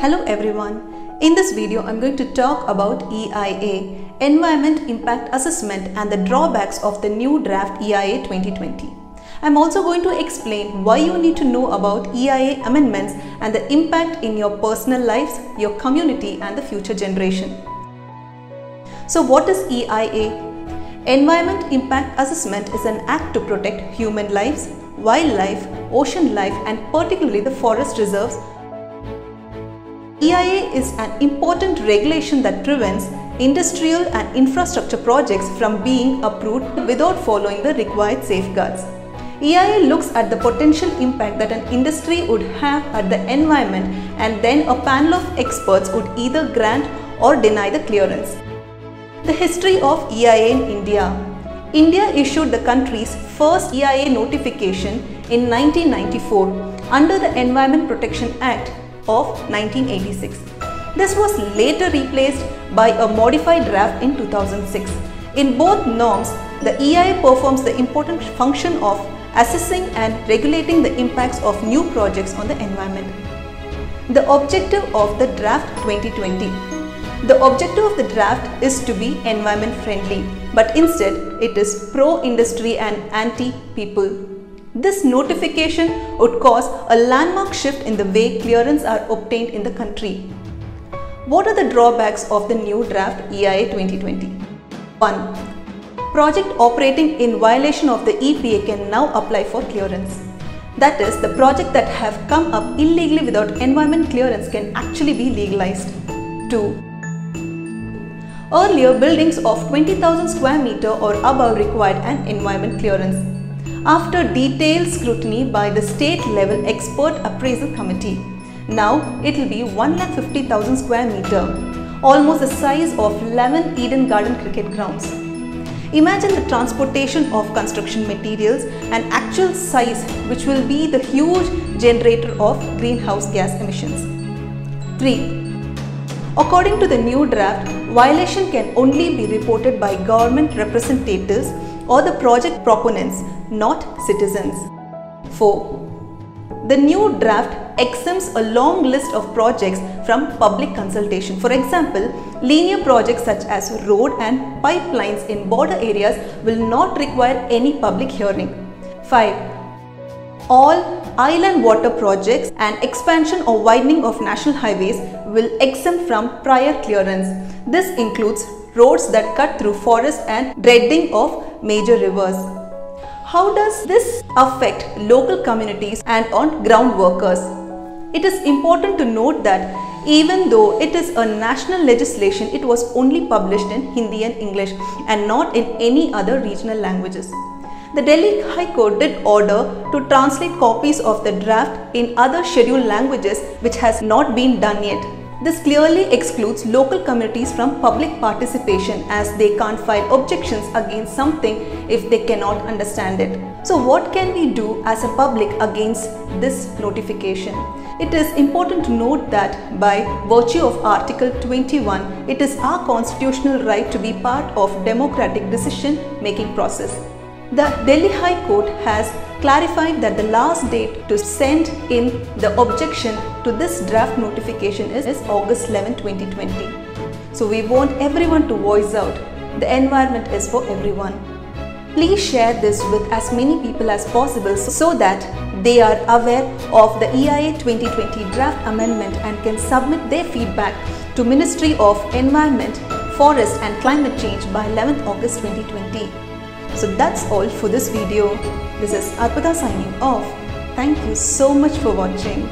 Hello everyone. In this video, I'm going to talk about EIA, Environment Impact Assessment, and the drawbacks of the new draft EIA 2020. I'm also going to explain why you need to know about EIA amendments and the impact in your personal lives, your community, and the future generation. So what is EIA? Environment Impact Assessment is an act to protect human lives, wildlife, ocean life, and particularly the forest reserves. EIA is an important regulation that prevents industrial and infrastructure projects from being approved without following the required safeguards. EIA looks at the potential impact that an industry would have at the environment, and then a panel of experts would either grant or deny the clearance. The history of EIA in India. India issued the country's first EIA notification in 1994 under the Environment Protection Act of 1986. This was later replaced by a modified draft in 2006. In both norms, the EIA performs the important function of assessing and regulating the impacts of new projects on the environment. The objective of the draft 2020. The objective of the draft is to be environment friendly, but instead it is pro-industry and anti-people. This notification would cause a landmark shift in the way clearance are obtained in the country. What are the drawbacks of the new draft EIA 2020? 1. Project operating in violation of the EPA can now apply for clearance. That is, the project that have come up illegally without environment clearance can actually be legalized. 2. Earlier, buildings of 20,000 square meter or above required an environment clearance. After detailed scrutiny by the state level expert appraisal committee, now it will be 150,000 square meter, almost the size of 11 Eden Garden cricket grounds. Imagine the transportation of construction materials and actual size, which will be the huge generator of greenhouse gas emissions. 3. According to the new draft, violation can only be reported by government representatives or the project proponents, not citizens. 4. The new draft exempts a long list of projects from public consultation. For example, linear projects such as road and pipelines in border areas will not require any public hearing. 5. All island water projects and expansion or widening of national highways will exempt from prior clearance. This includes roads that cut through forests and dredging of major rivers. How does this affect local communities and on ground workers? It is important to note that even though it is a national legislation, it was only published in Hindi and English and not in any other regional languages. The Delhi High Court did order to translate copies of the draft in other scheduled languages, which has not been done yet. This clearly excludes local communities from public participation, as they can't file objections against something if they cannot understand it. So what can we do as a public against this notification? It is important to note that by virtue of Article 21, it is our constitutional right to be part of democratic decision-making process. The Delhi High Court has clarified that the last date to send in the objection to this draft notification is August 11, 2020. So we want everyone to voice out. The environment is for everyone. Please share this with as many people as possible so that they are aware of the EIA 2020 draft amendment and can submit their feedback to Ministry of Environment, Forest and Climate Change by 11th August 2020. So that's all for this video. This is Arpita signing off. Thank you so much for watching.